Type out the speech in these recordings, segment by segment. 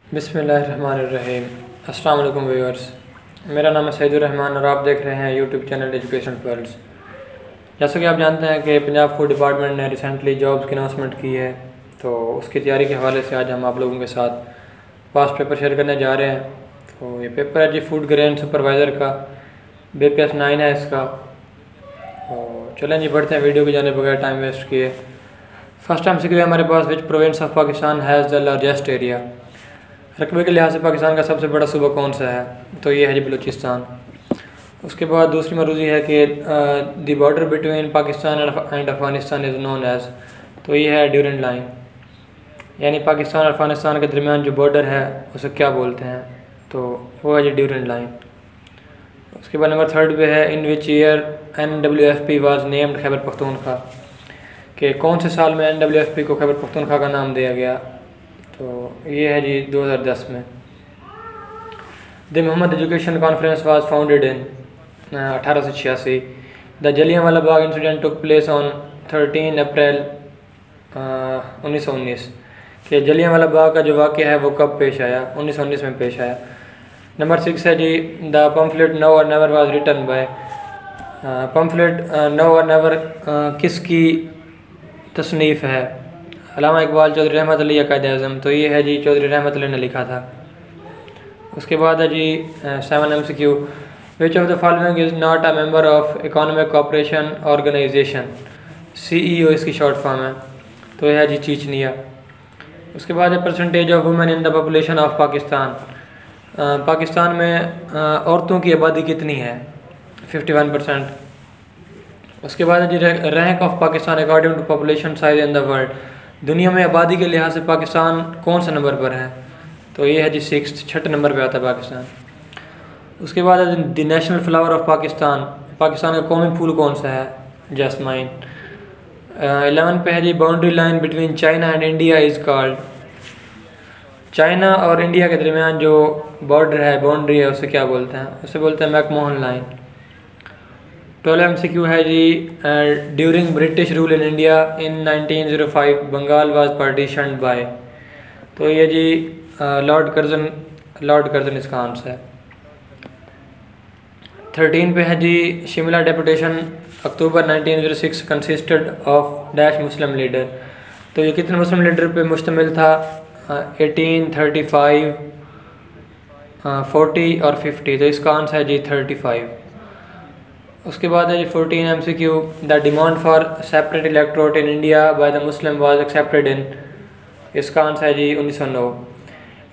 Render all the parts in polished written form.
बिस्मिल्लाहिर्रहमानिर्रहीम। अस्सलाम वालेकुम व्यूअर्स, मेरा नाम है सईदुर्रहमान और आप देख रहे हैं यूट्यूब चैनल एजुकेशन वर्ल्ड्स। जैसा कि आप जानते हैं कि पंजाब फूड डिपार्टमेंट ने रिसेंटली जॉब्स की अनाउंसमेंट की है, तो उसकी तैयारी के हवाले से आज हम आप लोगों के साथ पास्ट पेपर शेयर करने जा रहे हैं। तो ये पेपर है जी फूड ग्रेन सुपरवाइज़र का, BPS 9 है इसका। और चलें जी बढ़ते हैं वीडियो को जाने बगैर टाइम वेस्ट किए। फर्स्ट MCQ है हमारे पास, which province of Pakistan has the largest area. रकबे के लिहाज से पाकिस्तान का सबसे बड़ा सूबा कौन सा है? तो ये है जी बलूचिस्तान। उसके बाद दूसरी मरूज़ी है कि the border between Pakistan and Afghanistan is known as. तो ये है ड्यूरेंट लाइन, यानी पाकिस्तान और अफ़गानिस्तान के दरमियान जो बॉर्डर है उसे क्या बोलते हैं? तो वो है जी ड्यूरेंट लाइन। उसके बाद नंबर 3 पे है, in which year NWFP was named Khyber Pakhtunkhwa. कि कौन से साल में NWFP को खैबर पख्तूनख्वा का नाम दिया गया? तो ये है जी 2010 में। The Mohammad education conference was founded in 1886। The Jallianwala Bagh incident took place on 13 April 1919। कि जलियांवाला बाग का जो वाक़या है वो कब पेश आया? 1919 में पेश आया। नंबर 6 है जी, the pamphlet now or never was written by. Pamphlet now or never किसकी तसनीफ़ है? अल्लामा इकबाल, चौधरी रहमत अली या कायद-ए-आज़म। तो ये है जी चौधरी रहमत अली ने लिखा था। उसके बाद है जी 7 MCQ, which of the following is not a member of economic cooperation organisation. CEO इसकी शॉर्ट फॉर्म है। तो यह है जी चीचनिया। उसके बाद है percentage of women in the population of Pakistan. Pakistan में औरतों की आबादी कितनी है? 51%। उसके बाद है जी rank of Pakistan according to population size in the world. दुनिया में आबादी के लिहाज से पाकिस्तान कौन सा नंबर पर है? तो ये है जी 6 नंबर पे आता है पाकिस्तान। उसके बाद है the national flower of Pakistan. Pakistan का कौमी फूल कौन सा है? जैस्माइन। 11 पे है जी, boundary line between China and India is called. China और इंडिया के दरमियान जो बॉर्डर है, बाउंड्री है, उसे क्या बोलते हैं? उसे बोलते हैं मैकमोहन लाइन। 12 MCQ है जी, during British rule in India in 1905 Bengal was partitioned by. तो ये जी लॉर्ड कर्जन इसका आंसर है। 13 पे है जी, Shimla deputation October 1906 consisted of dash Muslim leader. तो ये कितने मुस्लिम लीडर पे मुश्तमिल था? 18, 35, 40 और 50। तो इसका आंसर है जी 35। उसके बाद है जी 14 MCQ, the demand for separate electorate in India by the Muslim was accepted in. इसका आंसर है जी 1909।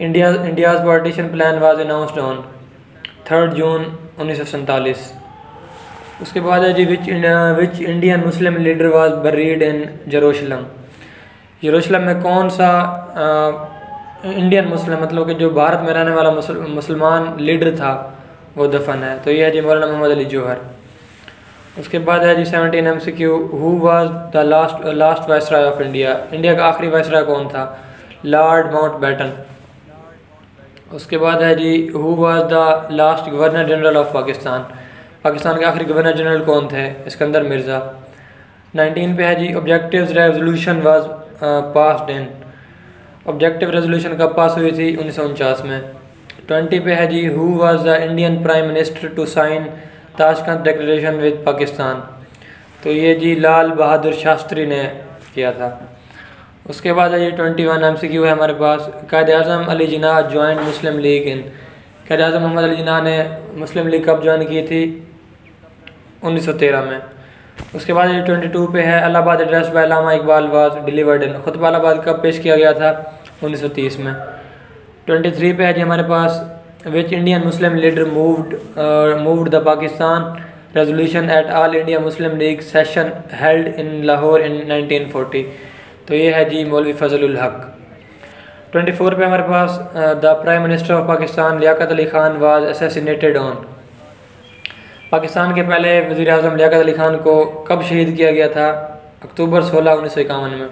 India's partition plan was announced on 3 June 1947। उसके बाद है जी which Indian Muslim leader was buried in Jerusalem. यरूशलेम में कौन सा इंडियन मुस्लिम, मतलब कि जो भारत में रहने वाला मुसलमान लीडर था, वो दफन है? तो ये है जी मौलाना मोहम्मद अली जौहर। उसके बाद है जी 17 MCQ, who was the last viceroy of India. India का आखिरी वाइसराय कौन था? Lord Mountbatten. उसके बाद है जी, who was the last governor general of Pakistan. Pakistan के आखिरी गवर्नर जनरल कौन थे? सिकंदर मिर्ज़ा। 19 पे है जी, objective resolution was passed in. Objective resolution कब पास हुई थी? 1949 में। 20 पे है जी, who was the Indian prime minister to sign Tashkent declaration with Pakistan. तो ये जी लाल बहादुर शास्त्री ने किया था। उसके बाद है ये 21 MCQ है हमारे पास, कायद-ए-आज़म अली जिन्नाह ज्वाइन मुस्लिम लीग इन। कायद-ए-आज़म मोहम्मद अली जिन्नाह ने मुस्लिम लीग कब ज्वाइन की थी? 1913 में। उसके बाद ये 22 पे है, Allahabad address by Allama Iqbal was delivered in. खुतबा इलाहाबाद कब पेश किया गया था? 1930 में। 23 पे है जी हमारे पास, which Indian Muslim leader moved the Pakistan resolution at All India Muslim League session held in Lahore in 1940। तो ये है जी मौलवी फजलुल हक। 24 पे हमारे पास, the prime minister of Pakistan Liaquat Ali Khan was assassinated on. Pakistan के पहले वज़ीर आज़म लियाकत अली खान को कब शहीद किया गया था? अक्टूबर 16, 1951 में।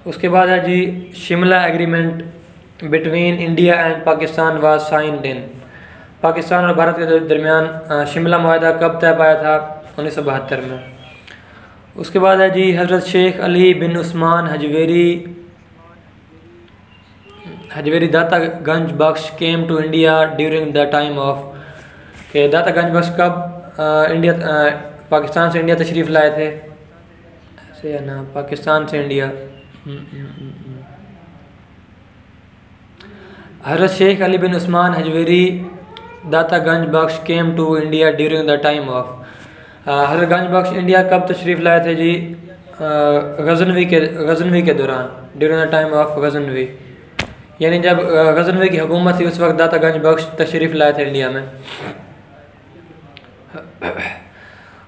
उसके बाद है जी, Shimla agreement between India and Pakistan was signed in. Pakistan और भारत के दरमियान शिमला मुआहदा कब तय पाया था? 1972 में। उसके बाद है जी, हज़रत शेख अली बिन Usman Hajveri Hajveri Data Ganj Bakhsh came to India during the time of के दाता गंज बख्श कब पाकिस्तान से इंडिया तशरीफ़ लाए थे, ऐसे है ना, पाकिस्तान से इंडिया। हज़रत शेख अली बिन Usman Hajveri Data Ganj Bakhsh came to India during the time of, Hazrat Ganj Bakhsh India कब तशरीफ़ लाए थे जी, गज़नवी के दौरान, during the time of Ghaznavi, यानी जब गज़नवी की हुकूमत थी उस वक्त दाता गंज बख्श तशरीफ़ लाए थे इंडिया में।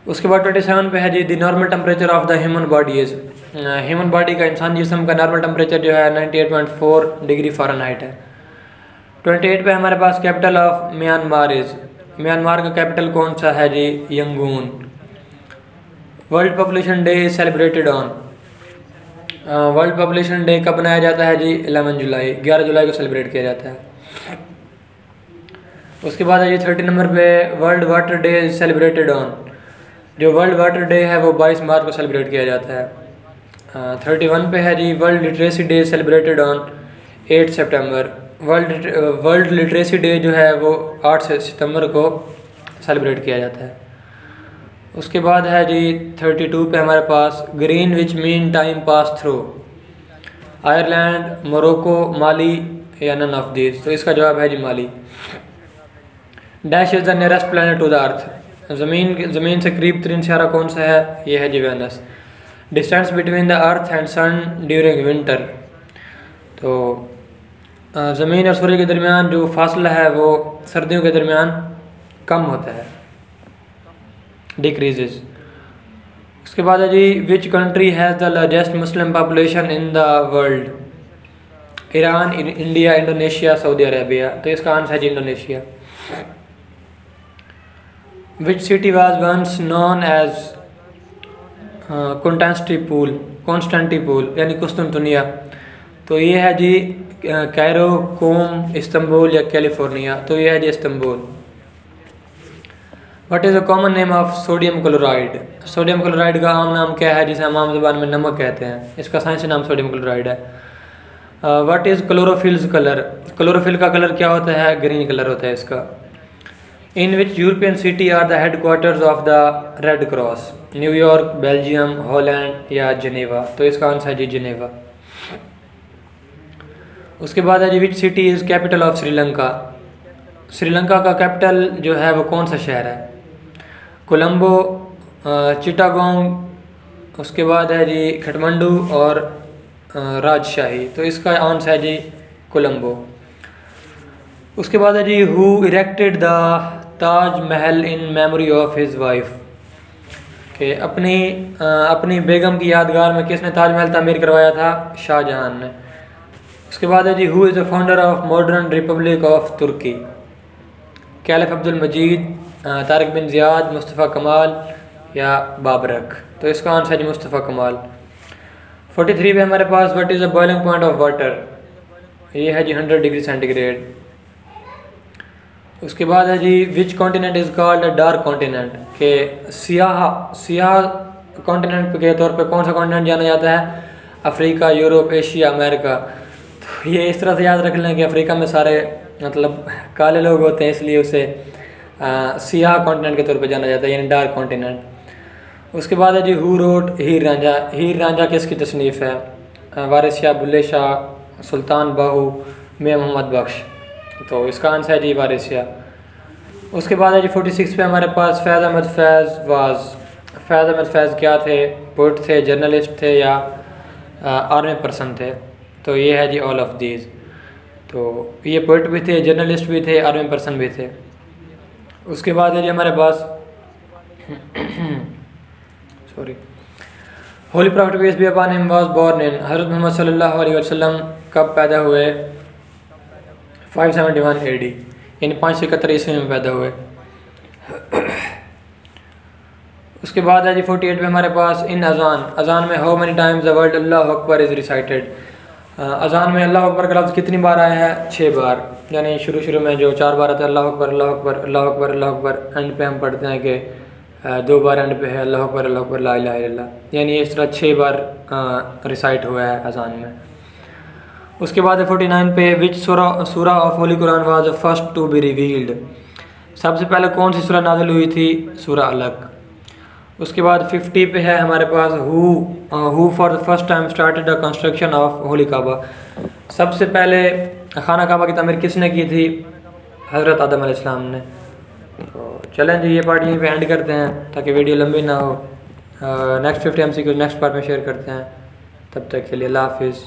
उसके बाद 27 पे है जी the normal temperature of the human body is, human body का, इंसान जिस्म का नॉर्मल टेम्परेचर जो है 98.4 डिग्री फ़ारेनहाइट है। 28 पे हमारे पास capital of Myanmar is, Myanmar का कैपिटल कौन सा है जी, Yangon. World population day is celebrated on, world population day कब बनाया जाता है जी, 11 जुलाई, 11 जुलाई को सेलिब्रेट किया जाता है। उसके बाद है जी 30 नंबर पे world water day is celebrated on, जो वर्ल्ड वाटर डे है वो 22 मार्च को सेलिब्रेट किया जाता है। 31 पे है जी world literacy day celebrated on 8 सितंबर, वर्ल्ड लिटरेसी डे जो है वो 8 सितंबर को सेलिब्रेट किया जाता है। उसके बाद है जी 32 पे हमारे पास Greenwich mean time pass through, Ireland, Morocco, Mali या नन ऑफ दिस, तो इसका जवाब है जी Mali. Dash is the nearest planet to the earth, ज़मीन से करीब तरीन सियारा कौन सा है, ये है जी Venus. Distance between the earth and sun during winter, तो ज़मीन और सूर्य के दरमियान जो फासला है वो सर्दियों के दरमियान कम होता है, डिक्रीजेज। उसके बाद है जी which country has the largest Muslim population in the world, Iran, India, Indonesia, Saudi Arabia, तो इसका आंसर है जी Indonesia. Which city was once known as Constantinople यानी कुस्तुनतुनिया, तो ये है जी कैरो, कोम, इस्तांबुल या कैलिफोर्निया, तो ये है जी Istanbul. What is the common name of sodium chloride, sodium chloride का आम नाम क्या है जिसे हम आम ज़बान में नमक कहते हैं, इसका साइंसी नाम सोडियम क्लोराइड है। What is chlorophyll's colour, chlorophyll का कलर क्या होता है, ग्रीन कलर होता है इसका। In which European city are the headquarters of the Red Cross, New York, Belgium, Holland या जिनेवा, तो इसका आंसर है जी जिनेवा। उसके बाद है जी which city is capital of Sri Lanka, Sri Lanka का कैपिटल जो है वो कौन सा शहर है, कोलंबो, चिटागोंग, उसके बाद है जी काठमांडू और राजशाही, तो इसका आंसर है जी कोलंबो। उसके बाद है जी who erected the Taj Mahal in memory of his wife, कि अपनी बेगम की यादगार में किसने ताजमहल तामीर करवाया था, शाहजहां ने। उसके बाद है जी who is the founder of modern republic of Turkey, caliph Abdul Majid, Tariq bin Ziyad, Mustafa Kemal या बाबरक, तो इसका आंसर है जी मुस्तफ़ा कमाल। 43 पे हमारे पास what is the boiling point of water, ये है जी 100 डिग्री सेंटीग्रेड। उसके बाद है जी which continent is called a dark continent, के सियाह कॉन्टिनेंट के तौर पे कौन सा कॉन्टिनेंट जाना जाता है, अफ्रीका, यूरोप, एशिया, अमेरिका, तो ये इस तरह से याद रख लें कि अफ्रीका में सारे मतलब काले लोग होते हैं, इसलिए उसे सियाह कॉन्टिनेंट के तौर पे जाना जाता है, यानी डार्क कॉन्टिनेंट। उसके बाद है जी हु रोट हीर रांझा, हीर रांझा किसकी तसनीफ़ है, वारिस शाह, बुल्ले शाह, सुल्तान बाहू, मियां मोहम्मद बख्श, तो इसका आंसर है जी वारिस शाह। उसके बाद है जी 46 पे हमारे पास फैज़ अहमद फैज़ क्या थे, पोइट थे, जर्नलिस्ट थे या आर्मी पर्सन थे, तो ये है जी ऑल ऑफ दीज, तो ये पोइट भी थे, जर्नलिस्ट भी थे, आर्मी पर्सन भी थे। उसके बाद है जी हमारे पास sorry holy prophet peace be upon him was born in, Hazrat Muhammad सल्लल्लाहु अलैहि वसल्लम कब पैदा हुए, 571 AD, यानी 571 ईस्वी में पैदा हुए। उसके बाद है जी 48 में हमारे पास इन अजान में how many times the word Allah Akbar is recited, अजान में अल्लाह अकबर का लफ्ज़ कितनी बार आया है, 6 बार, यानी शुरू में जो 4 बार आता है अल्लाह अकबर अल्लाह अकबर अल्लाह अकबर अल्लाह अकबर, एंड पे हम पढ़ते हैं कि 2 बार एंड पे है अल्लाह अकबर ला इलाहा इल्लल्लाह, यानी इस तरह 6 बार रिसाइट हुआ है अजान में। उसके बाद है 49 पे, विच सूरा of holy Quran was the first to be revealed, सबसे पहले कौन सी सूरा नाज़िल हुई थी, सूरा अलक। उसके बाद 50 पे है हमारे पास, who for the first time started the construction of holy Kaaba, सबसे पहले खाना काबा की तमीर किसने की थी, हज़रत आदम अलैहिस्सलाम ने। तो चलें जी, ये पार्ट यहीं पे एंड करते हैं ताकि वीडियो लंबी ना हो। नेक्स्ट 50 MCQ नेक्स्ट पार्ट में शेयर करते हैं, तब तक के लिए अल्लाह हाफिज़।